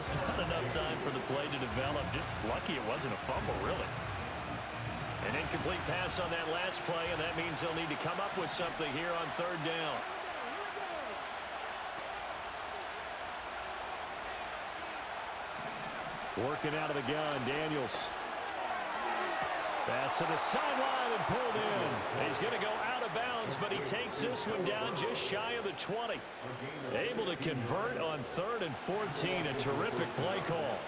Just not enough time for the play to develop. Just lucky it wasn't a fumble, really. An incomplete pass on that last play, and that means they'll need to come up with something here on third down. Working out of the gun, Daniels. Pass to the sideline and pulled in. He's going to go out of bounds, but he takes this one down just shy of the 20. Able to convert on 3rd and 14. A terrific play call.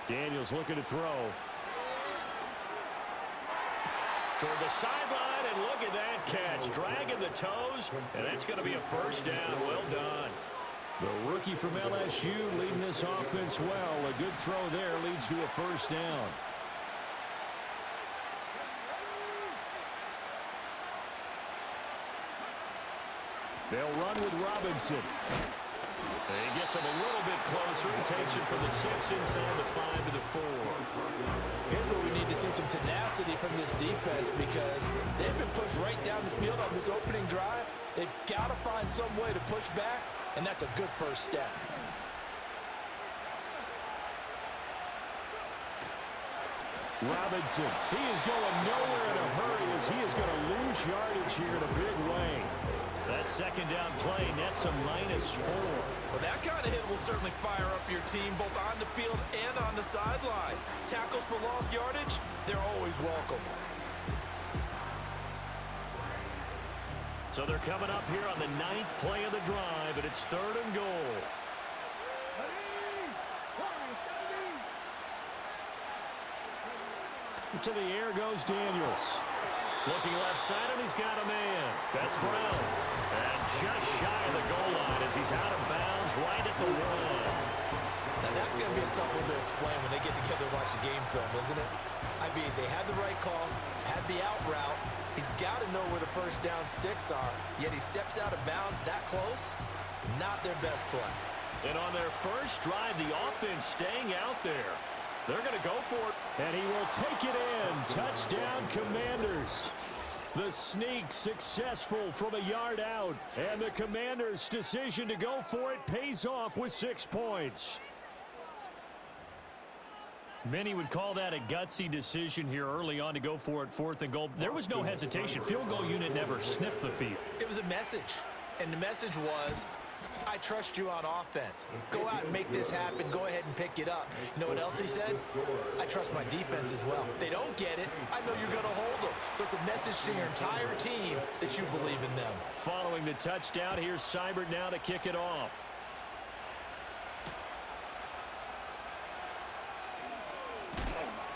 Daniels looking to throw. Toward the sideline, and look at that catch. Dragging the toes, and that's going to be a first down. Well done. The rookie from LSU leading this offense well. A good throw there leads to a first down. They'll run with Robinson. He gets him a little bit closer. He takes it from the 6 inside the 5 to the 4. Here's where we need to see some tenacity from this defense because they've been pushed right down the field on this opening drive. They've got to find some way to push back, and that's a good first step. Robinson, he is going nowhere in a hurry as he is going to lose yardage here in a big way. That second down play nets a -4. Well, that kind of hit will certainly fire up your team both on the field and on the sideline. Tackles for lost yardage, they're always welcome. So they're coming up here on the 9th play of the drive, and it's 3rd and goal. To the air goes Daniels. Looking left side, and he's got a man. That's Brown. And just shy of the goal line as he's out of bounds right at the 1. Now that's going to be a tough one to explain when they get together and watch the game film, isn't it? I mean, they had the right call, had the out route. He's got to know where the first down sticks are, yet he steps out of bounds that close. Not their best play. And on their first drive, the offense staying out there. They're going to go for it. And he will take it in. Touchdown, Commanders. The sneak successful from a yard out. And the Commanders' decision to go for it pays off with 6 points. Many would call that a gutsy decision here early on to go for it 4th and goal. There was no hesitation. Field goal unit never sniffed the field. It was a message. And the message was, I trust you on offense. Go out and make this happen. Go ahead and pick it up. You know what else he said? I trust my defense as well. If they don't get it, I know you're going to hold them. So it's a message to your entire team that you believe in them. Following the touchdown, here's Seibert now to kick it off.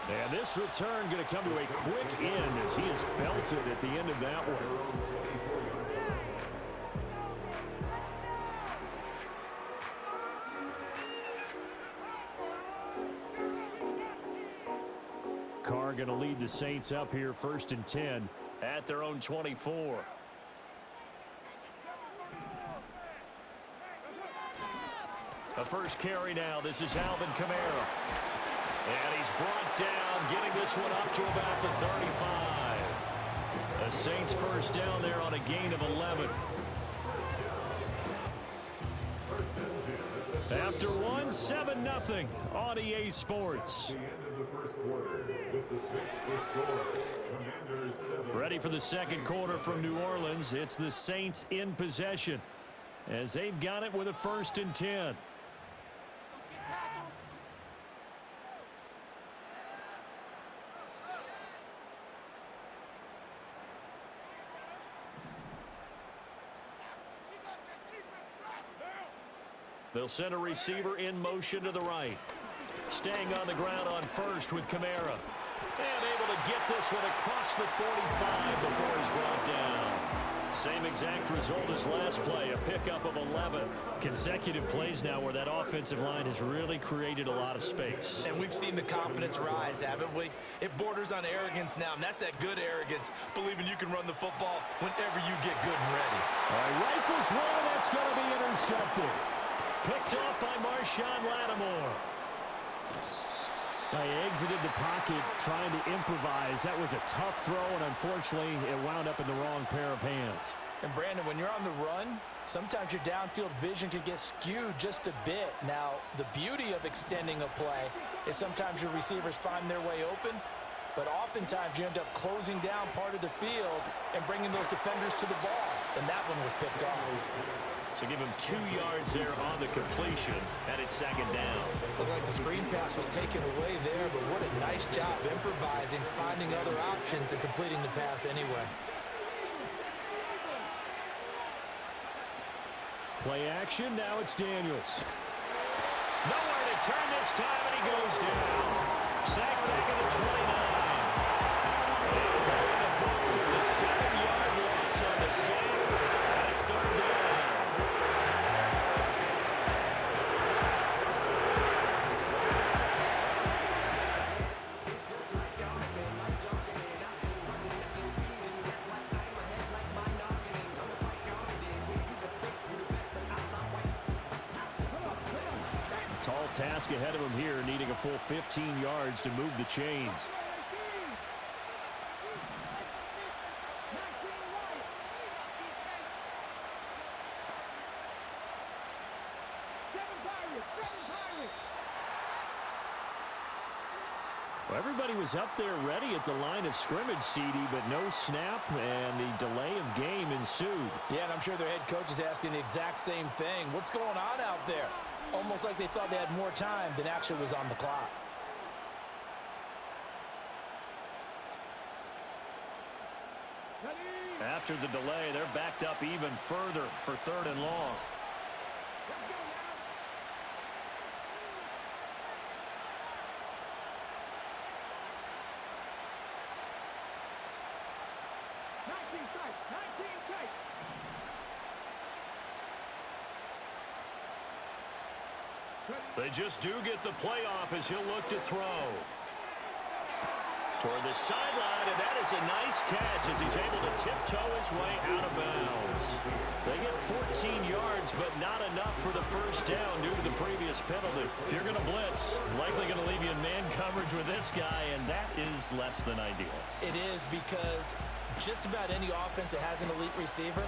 And this return going to come to a quick end as he is belted at the end of that one. Carr going to lead the Saints up here 1st and 10 at their own 24. A first carry now. This is Alvin Kamara. And he's brought down, getting this one up to about the 35. The Saints first down there on a gain of 11. After one, 7-0 on EA Sports. Ready for the second quarter from New Orleans. It's the Saints in possession as they've got it with a 1st and 10. They'll send a receiver in motion to the right. Staying on the ground on first with Kamara. And able to get this one across the 45 before he's brought down. Same exact result as last play, a pickup of 11. Consecutive plays now where that offensive line has really created a lot of space. And we've seen the confidence rise, haven't we? It borders on arrogance now, and that's that good arrogance, believing you can run the football whenever you get good and ready. All right, rifles one, and that's going to be intercepted. Picked off by Marshawn Lattimore. He exited the pocket trying to improvise. That was a tough throw, and unfortunately, it wound up in the wrong pair of hands. And Brandon, when you're on the run, sometimes your downfield vision can get skewed just a bit. Now, the beauty of extending a play is sometimes your receivers find their way open, but oftentimes you end up closing down part of the field and bringing those defenders to the ball. And that one was picked off. So give him 2 yards there on the completion, and it's second down. Looked like the screen pass was taken away there, but what a nice job improvising, finding other options, and completing the pass anyway. Play action, now it's Daniels. Nowhere to turn this time, and he goes down. Sack back at the 29. And the books is a 7-yard loss on the sack. That's third down. Tall task ahead of him here, needing a full 15 yards to move the chains. Well, everybody was up there ready at the line of scrimmage, CD, but no snap, and the delay of game ensued. Yeah, and I'm sure their head coach is asking the exact same thing. What's going on out there? Almost like they thought they had more time than actually was on the clock. After the delay, they're backed up even further for 3rd and long. They just do get the playoff as he'll look to throw. Toward the sideline, and that is a nice catch as he's able to tiptoe his way out of bounds. They get 14 yards, but not enough for the first down due to the previous penalty. If you're going to blitz, likely going to leave you in man coverage with this guy, and that is less than ideal. It is, because just about any offense that has an elite receiver,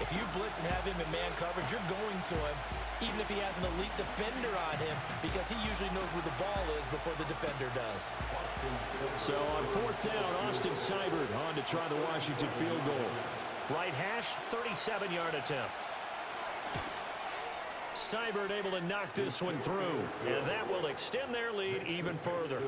if you blitz and have him in man coverage, you're going to him, even if he has an elite defender on him, because he usually knows where the ball is before the defender does. So on 4th down, Austin Seibert on to try the Washington field goal. Right hash, 37-yard attempt. Seibert able to knock this one through, and that will extend their lead even further.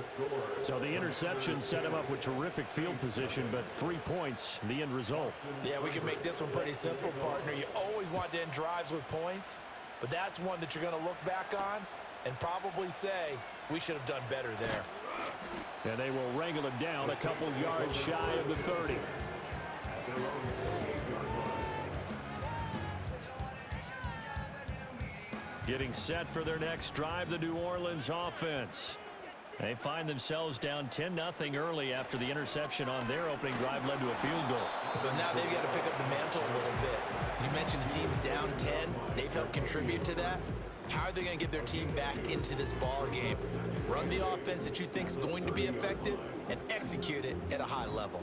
So the interception set him up with terrific field position, but 3 points, the end result. Yeah, we can make this one pretty simple, partner. You always want to end drives with points, but that's one that you're going to look back on and probably say, we should have done better there. And they will wrangle it down a couple yards shy of the 30. Getting set for their next drive, the New Orleans offense. They find themselves down 10-0 early after the interception on their opening drive led to a field goal. So now they've got to pick up the mantle a little bit. You mentioned the team's down 10. They've helped contribute to that. How are they going to get their team back into this ball game? Run the offense that you think is going to be effective and execute it at a high level.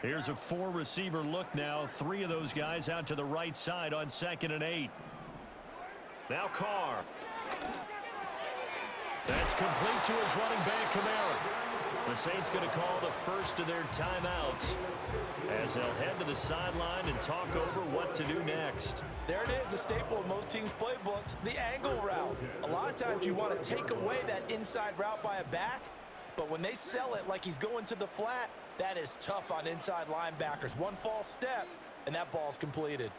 Here's a 4-receiver look now. 3 of those guys out to the right side on 2nd and 8. Now Carr. That's complete to his running back, Kamara. The Saints going to call the first of their timeouts as they'll head to the sideline and talk over what to do next. There it is, a staple of most teams' playbooks, the angle route. A lot of times you want to take away that inside route by a back, but when they sell it like he's going to the flat, that is tough on inside linebackers. One false step, and that ball's completed.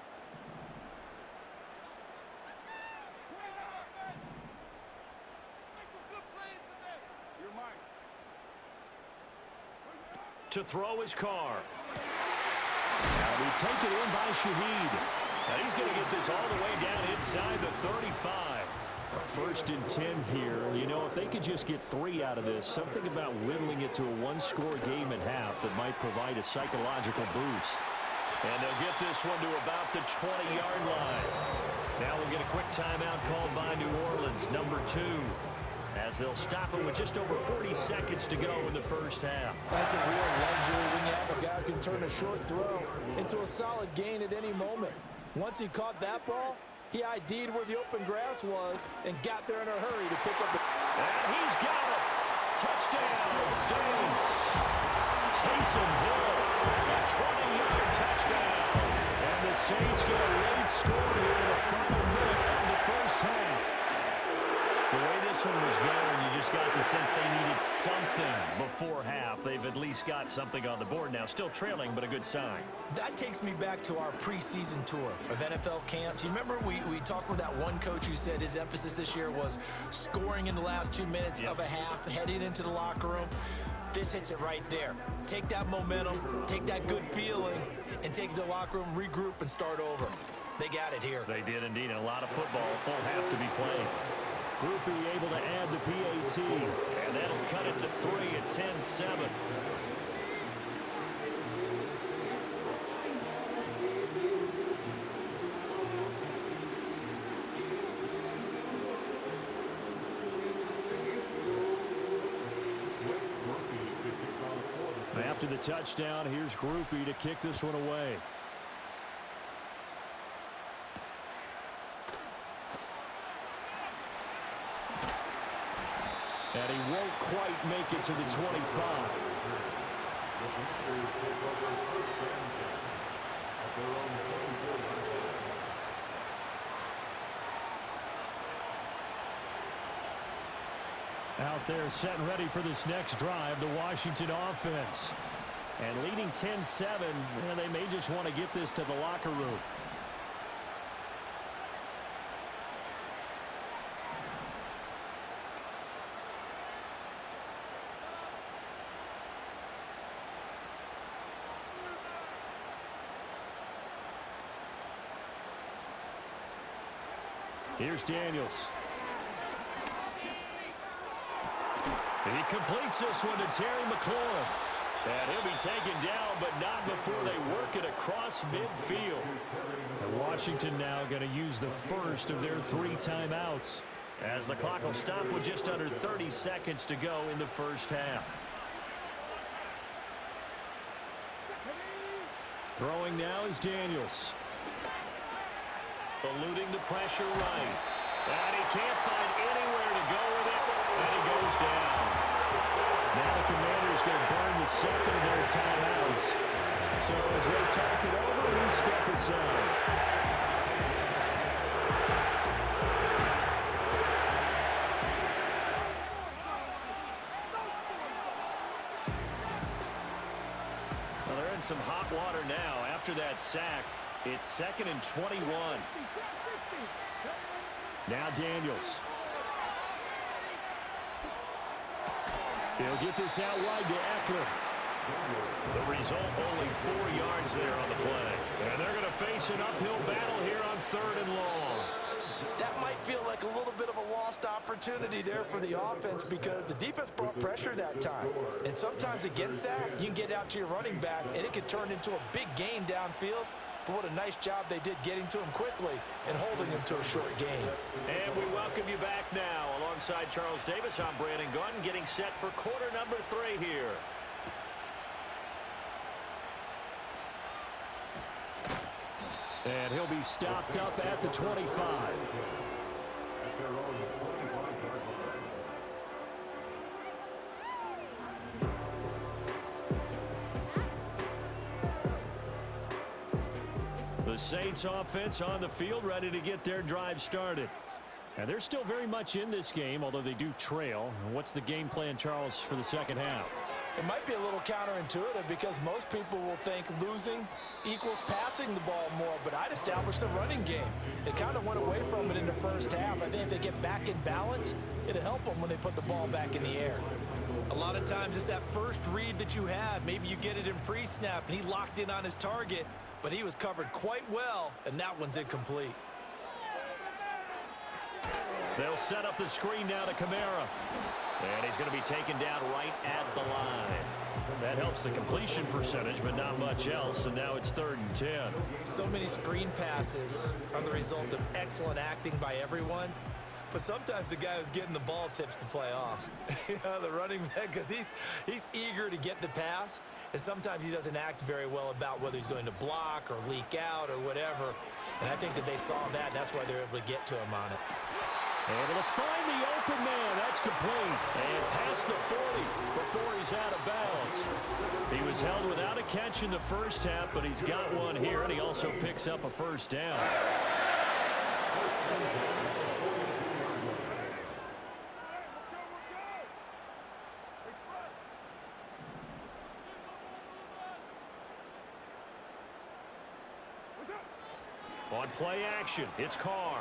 To throw his Carr. Now we take it in by Shaheed. Now he's going to get this all the way down inside the 35. A 1st and 10 here. You know, if they could just get 3 out of this, something about whittling it to a one-score game at half that might provide a psychological boost. And they'll get this one to about the 20-yard line. Now we'll get a quick timeout called by New Orleans, number 2, as they'll stop it with just over 40 seconds to go in the first half. That's a real luxury when you have a guy who can turn a short throw into a solid gain at any moment. Once he caught that ball, he ID'd where the open grass was and got there in a hurry to pick up the... And he's got it. Touchdown, Saints. Taysom Hill, a 20-yard touchdown. And the Saints get a late score here in the final minute of the first half. The way this one was going, you just got the sense they needed something before half. They've at least got something on the board now. Still trailing, but a good sign. That takes me back to our preseason tour of NFL camps. You remember we talked with that one coach who said his emphasis this year was scoring in the last 2 minutes of a half, heading into the locker room. This hits it right there. Take that momentum, take that good feeling, and take it to the locker room, regroup, and start over. They got it here. They did indeed. And a lot of football, full half to be played. Groupie able to add the PAT, and that'll cut it to 3 at 10-7. After the touchdown, here's Groupie to kick this one away. And he won't quite make it to the 25. Out there set and ready for this next drive, the Washington offense. And leading 10-7, they may just want to get this to the locker room. Here's Daniels. And he completes this one to Terry McLaurin. And he'll be taken down, but not before they work it across midfield. And Washington now going to use the first of their 3 timeouts, as the clock will stop with just under 30 seconds to go in the first half. Throwing now is Daniels. Eluding the pressure right. And he can't find anywhere to go with it. And he goes down. Now the Commanders going to burn the second of their timeouts. So as they talk it over, we step aside. Well, they're in some hot water now after that sack. It's 2nd and 21. Now Daniels. He'll get this out wide to Eckler. The result, only 4 yards there on the play. And they're going to face an uphill battle here on 3rd and long. That might feel like a little bit of a lost opportunity there for the offense because the defense brought pressure that time. And sometimes against that, you can get out to your running back, and it could turn into a big gain downfield. But what a nice job they did getting to him quickly and holding him to a short gain. And we welcome you back now. Alongside Charles Davis, I'm Brandon Gunn, getting set for quarter number 3 here. And he'll be stopped up at the 25. The Saints offense on the field, ready to get their drive started. And they're still very much in this game, although they do trail. What's the game plan, Charles, for the second half? It might be a little counterintuitive because most people will think losing equals passing the ball more, but I'd establish the running game. They kind of went away from it in the first half. I think if they get back in balance, it'll help them when they put the ball back in the air. A lot of times it's that first read that you have. Maybe you get it in pre-snap, and he locked in on his target, but he was covered quite well, and that one's incomplete. They'll set up the screen now to Kamara. And he's going to be taken down right at the line. That helps the completion percentage, but not much else, and now it's 3rd and 10. So many screen passes are the result of excellent acting by everyone, but sometimes the guy who's getting the ball tips the play off. The running back, because he's eager to get the pass, and sometimes he doesn't act very well about whether he's going to block or leak out or whatever, and I think that they saw that, and that's why they're able to get to him on it. Able to find the open man. That's complete. And past the 40 before he's out of bounds. He was held without a catch in the first half, but he's got one here, and he also picks up a first down. On play action, it's Carr.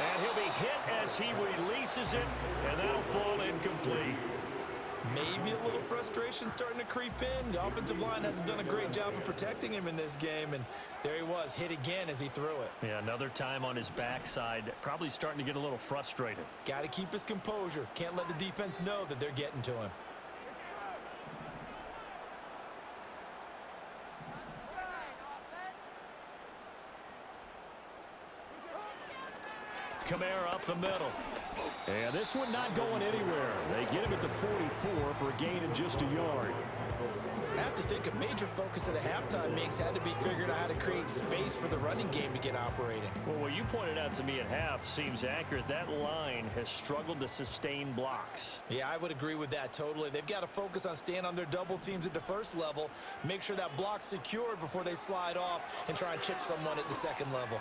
And he'll be hit as he releases it, and that'll fall incomplete. Maybe a little frustration starting to creep in. The offensive line hasn't done a great job of protecting him in this game, and there he was, hit again as he threw it. Yeah, another time on his backside, probably starting to get a little frustrated. Got to keep his composure. Can't let the defense know that they're getting to him. Kamara up the middle. And this one not going anywhere. They get him at the 44 for a gain of just a yard. I have to think a major focus of the halftime mix had to be figuring out how to create space for the running game to get operating. Well, what you pointed out to me at half seems accurate. That line has struggled to sustain blocks. Yeah, I would agree with that totally. They've got to focus on staying on their double teams at the first level, make sure that block's secured before they slide off and try and chip someone at the second level.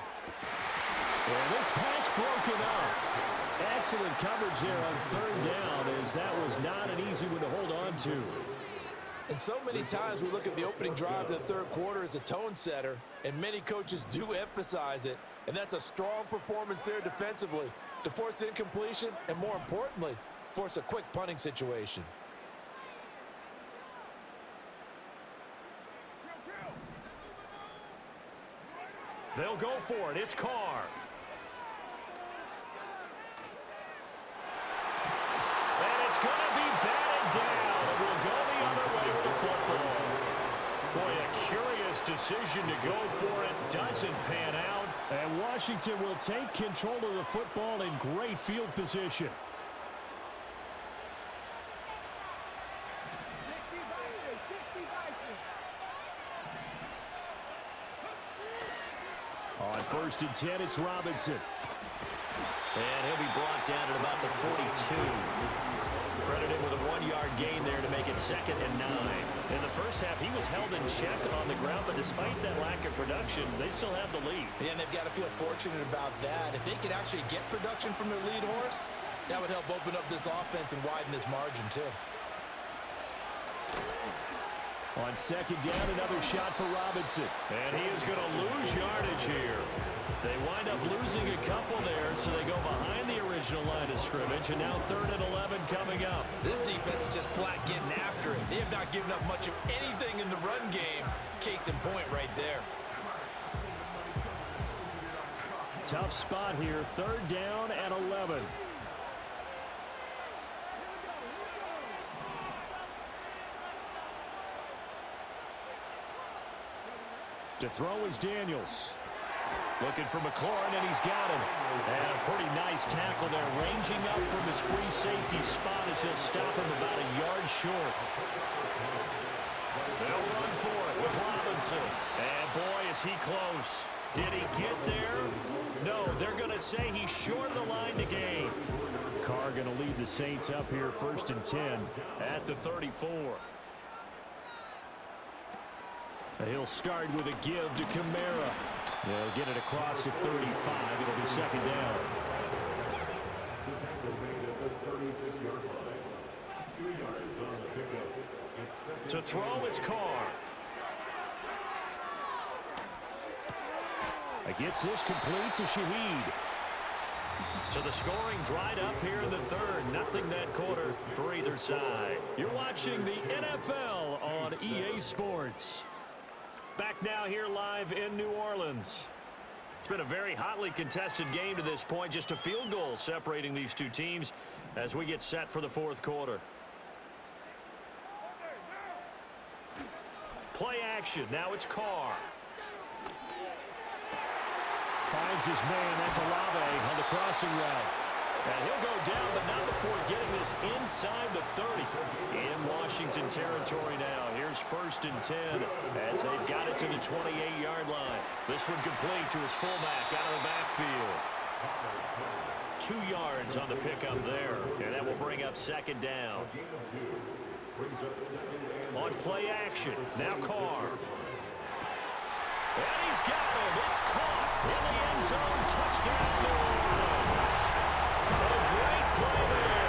And this pass broken up. Excellent coverage there on 3rd down, as that was not an easy one to hold on to. And so many times we look at the opening drive of the third quarter as a tone setter, and many coaches do emphasize it. And that's a strong performance there defensively to force incompletion and, more importantly, force a quick punting situation. They'll go for it. It's Carr. And it's going to be batted down. It will go the other way with the football. Boy, a curious decision to go for it. Doesn't pan out. And Washington will take control of the football in great field position. On 1st and 10, it's Robinson. And he'll be brought down at about the 42. Credited with a 1-yard gain there to make it 2nd and 9. In the first half, he was held in check on the ground, but despite that lack of production, they still have the lead. Yeah, and they've got to feel fortunate about that. If they could actually get production from their lead horse, that would help open up this offense and widen this margin, too. On 2nd down, another shot for Robinson. And he is going to lose yardage here. They wind up losing a couple there, so they go behind the original line of scrimmage, and now 3rd and 11 coming up. This defense is just flat getting after it. They have not given up much of anything in the run game. Case in point right there. Tough spot here, 3rd down and 11. To throw is Daniels. Looking for McLaurin, and he's got him. And a pretty nice tackle there, ranging up from his free safety spot as he'll stop him about a yard short. They'll run for it with Robinson. And boy, is he close. Did he get there? No, they're going to say he's short of the line to gain. Carr going to lead the Saints up here 1st and 10 at the 34. He'll start with a give to Kamara. They'll get it across the 35. It'll be 2nd down. To throw, it's Carr. Gets this complete to Shaheed. So the scoring dried up here in the 3rd. Nothing that quarter for either side. You're watching the NFL on EA Sports. Back now here live in New Orleans. It's been a very hotly contested game to this point. Just a field goal separating these two teams as we get set for the fourth quarter. Play action. Now it's Carr. Finds his man. That's Olave on the crossing route. And he'll go down, but not before getting this inside the 30. In Washington territory now. Here's 1st and 10 as they've got it to the 28-yard line. This one complete to his fullback out of the backfield. 2 yards on the pickup there, and that will bring up 2nd down. On play action, now Carr. And he's got him. It's caught in the end zone. Touchdown, New Orleans. A great play there.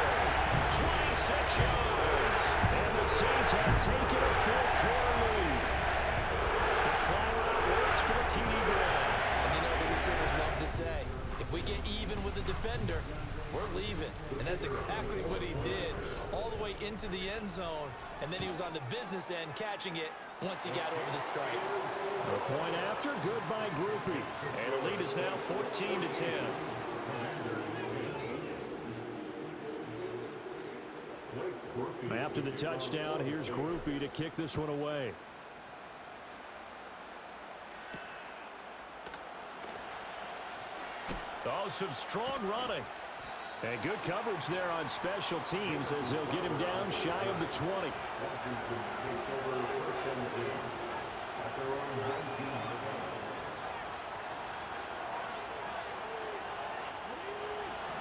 26 yards. And the Saints have taken a fourth-quarter lead. The fly route works for the TD grab. And you know the receivers love to say, if we get even with the defender, we're leaving. And that's exactly what he did. All the way into the end zone. And then he was on the business end catching it once he got over the stripe. A point after, good by Groupie. And the lead is now 14-10. After the touchdown, here's Groupie to kick this one away. Oh, some strong running. And good coverage there on special teams as they'll get him down shy of the 20.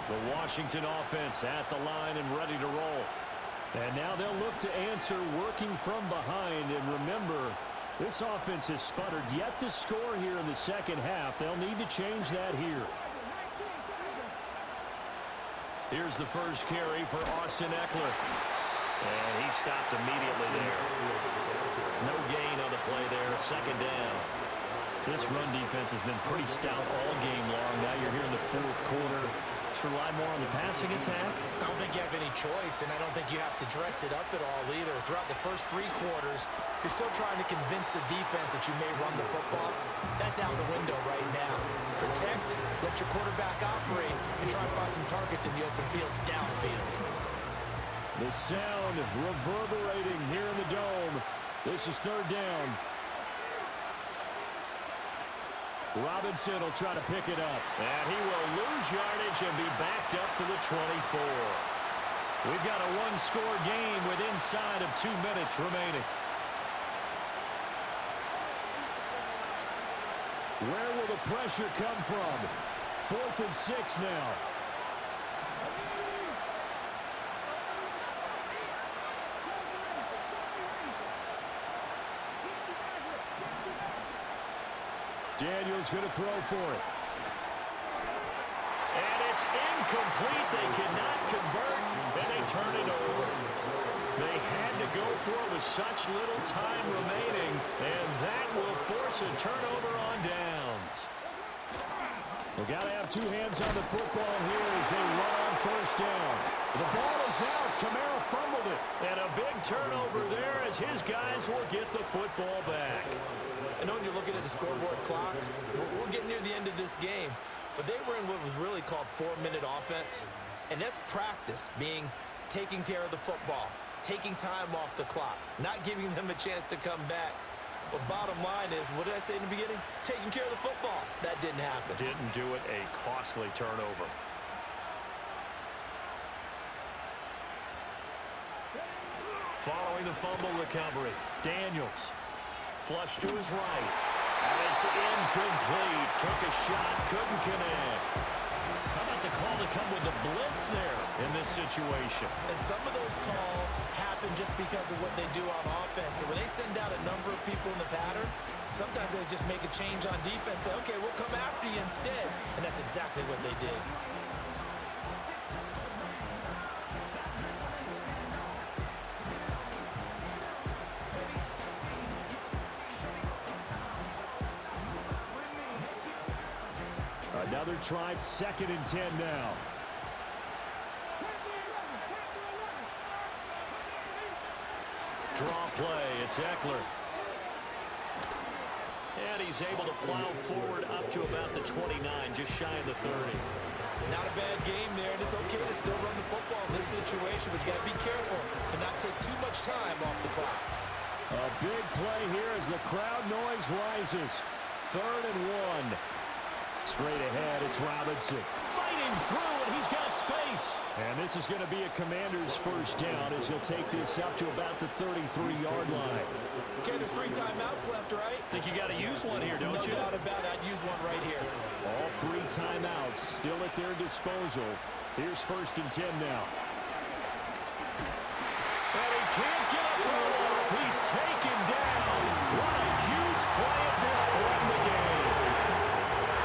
The Washington offense at the line and ready to roll. And now they'll look to answer working from behind. And remember, this offense has sputtered yet to score here in the second half. They'll need to change that here. Here's the first carry for Austin Eckler. And he stopped immediately there. No gain on the play there. 2nd down. This run defense has been pretty stout all game long. Now you're here in the fourth quarter. Just rely more on the passing attack. I don't think you have any choice, and I don't think you have to dress it up at all either. Throughout the first 3 quarters, you're still trying to convince the defense that you may run the football. That's out the window right now. Protect, let your quarterback operate, and try and find some targets in the open field downfield. The sound reverberating here in the dome. This is 3rd down. Robinson will try to pick it up. And he will lose yardage and be backed up to the 24. We've got a 1-score game with inside of 2 minutes remaining. Where will the pressure come from? 4th and 6 now. Daniel's going to throw for it. And it's incomplete. They cannot convert, and they turn it over. They had to go for it with such little time remaining, and that will force a turnover on downs. We've got to have 2 hands on the football here as they run on 1st down. The ball is out. Kamara fumbled it. And a big turnover there as his guys will get the football back. I know when you're looking at the scoreboard clock, we're getting near the end of this game, but they were in what was really called 4-minute offense, and that's practice, being taking care of the football, taking time off the clock, not giving them a chance to come back. But bottom line is, what did I say in the beginning? Taking care of the football. That didn't happen. Didn't do it. A costly turnover. Following the fumble recovery, Daniels. Flush to his right. And it's incomplete. Took a shot, couldn't connect. How about the call to come with the blitz there in this situation? And some of those calls happen just because of what they do on offense. So when they send out a number of people in the pattern, sometimes they just make a change on defense. Say, okay, we'll come after you instead. And that's exactly what they did. Another try, 2nd and 10 now. Draw play, it's Eckler. And he he's able to plow forward up to about the 29, just shy of the 30. Not a bad game there, and it's okay to still run the football in this situation, but you got to be careful to not take too much time off the clock. A big play here as the crowd noise rises. 3rd and 1. Straight ahead, it's Robinson. Fighting through, and he's got space. And this is going to be a Commander's first down as he'll take this up to about the 33-yard line. Okay, there's 3 timeouts left, right? Think you got to use one here, don't you? No doubt about it. I'd use one right here. All 3 timeouts still at their disposal. Here's 1st and 10 now. And he can't get a throw off. He's taken down. What a huge play at this point in the game.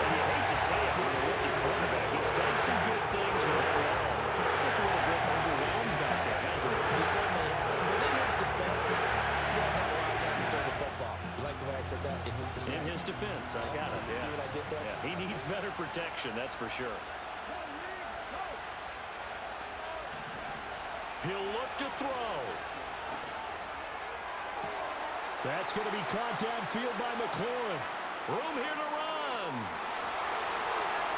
And you hate to say it, with a rookie quarterback, he's done some good things, but overall, a little bit overwhelmed back there, hasn't he? He certainly has, but in his defense, he hasn't had a lot of time to throw the football. You like the way I said that? In his defense. In his defense, I got it. See what I did there? Yeah, he needs better protection, that's for sure. He'll look to throw. That's going to be caught downfield by McLaurin. Room here to run.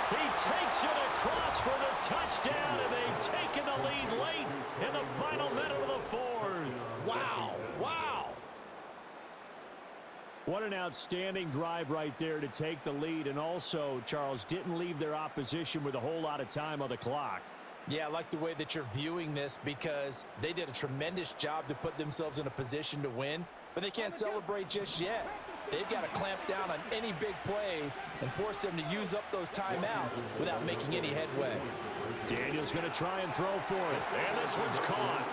He takes it across for the touchdown, and they've taken the lead late in the final minute of the 4th. Wow. Wow. What an outstanding drive right there to take the lead. And also, Charles, didn't leave their opposition with a whole lot of time on the clock. Yeah, I like the way that you're viewing this because they did a tremendous job to put themselves in a position to win, but they can't celebrate just yet. They've got to clamp down on any big plays and force them to use up those timeouts without making any headway. Daniel's going to try and throw for it. And this one's caught.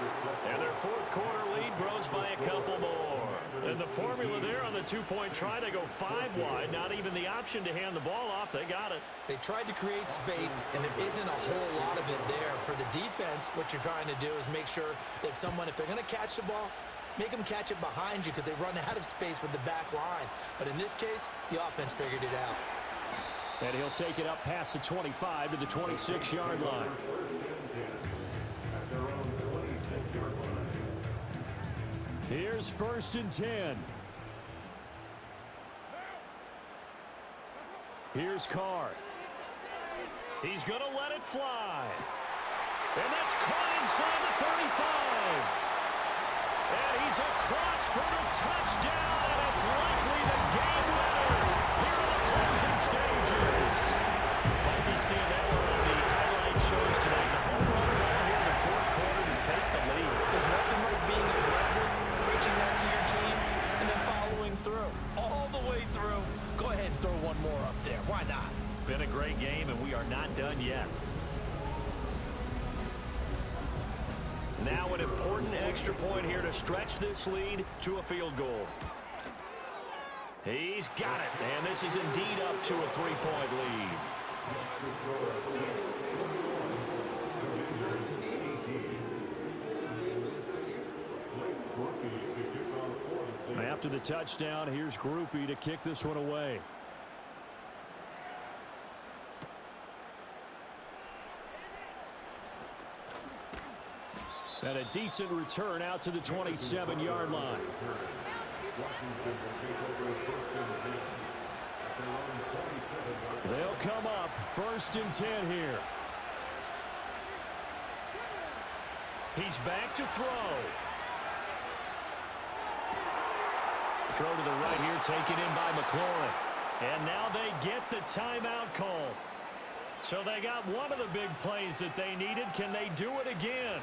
And their 4th quarter lead grows by a couple more. And the formula there on the 2-point try, they go 5 wide. Not even the option to hand the ball off. They got it. They tried to create space, and there isn't a whole lot of it there. For the defense, what you're trying to do is make sure that if they're going to catch the ball, make them catch it behind you because they run out of space with the back line. But in this case, the offense figured it out. And he'll take it up past the 25 to the 26-yard line. Here's 1st and 10. Here's Carr. He's going to let it fly. And that's caught inside the 35. And he's across for the touchdown, and it's likely the game winner here in the closing stages. Might be seeing that one on the highlight shows tonight. The home run ball here in the 4th quarter to take the lead. There's nothing like being aggressive, preaching that to your team, and then following through. All the way through. Go ahead and throw one more up there. Why not? Been a great game, and we are not done yet. Now an important extra point here to stretch this lead to a field goal. He's got it, and this is indeed up to a 3-point lead. After the touchdown, here's Grupe to kick this one away. And a decent return out to the 27-yard line. They'll come up 1st and 10 here. He's back to throw. Throw to the right here, taken in by McLaurin. And now they get the timeout call. So they got one of the big plays that they needed. Can they do it again?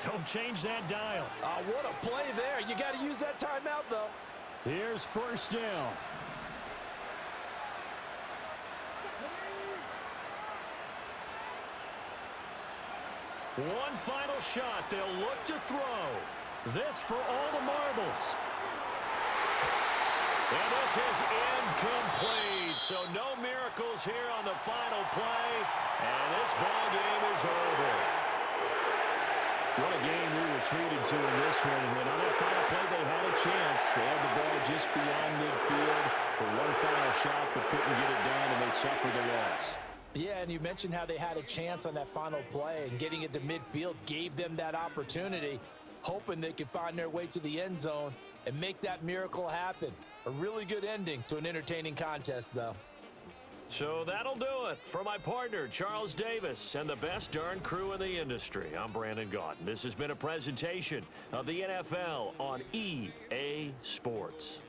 Don't change that dial. What a play there. You got to use that timeout, though. Here's 1st down. One final shot. They'll look to throw. This for all the marbles. And this is incomplete. So no miracles here on the final play. And this ball game is over. What a game we were treated to in this one. And on that final play, they had a chance. They had the ball just beyond midfield for one final shot, but couldn't get it done, and they suffered the loss. Yeah, and you mentioned how they had a chance on that final play, and getting it to midfield gave them that opportunity, hoping they could find their way to the end zone. and make that miracle happen. A really good ending to an entertaining contest, though. So that'll do it for my partner, Charles Davis, and the best darn crew in the industry. I'm Brandon Gaudin. This has been a presentation of the NFL on EA Sports.